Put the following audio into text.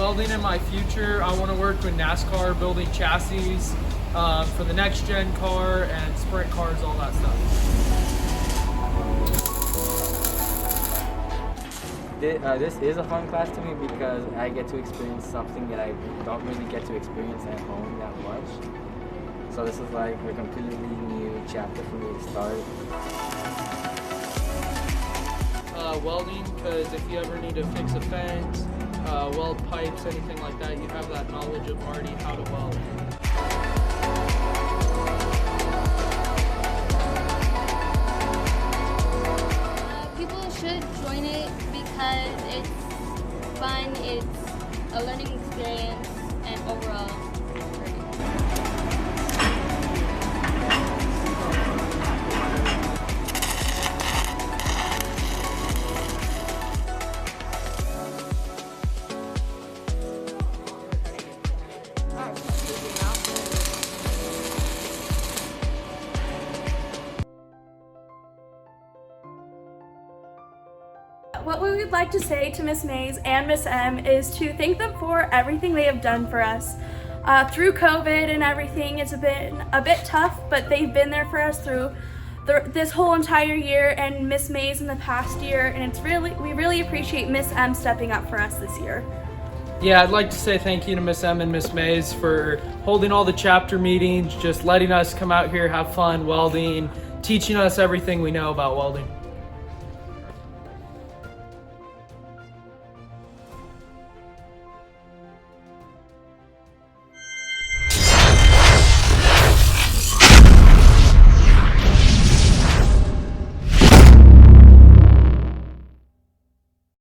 welding in my future. I want to work with NASCAR, building chassis for the next gen car and sprint cars, all that stuff. This is a fun class to me because I get to experience something that I don't really get to experience at home that much. So this is like a completely new chapter for me to start. Welding, because if you ever need to fix a fence, weld pipes, anything like that, you have that knowledge of already how to weld. People should join it because it's fun, it's a learning experience, and overall great. What we would like to say to Miss Mays and Miss M is to thank them for everything they have done for us. Through COVID and everything, it's been a bit tough, but they've been there for us through this whole entire year, and Miss Mays in the past year, and we really appreciate Miss M stepping up for us this year. Yeah, I'd like to say thank you to Miss M and Miss Mays for holding all the chapter meetings, just letting us come out here, have fun welding, teaching us everything we know about welding.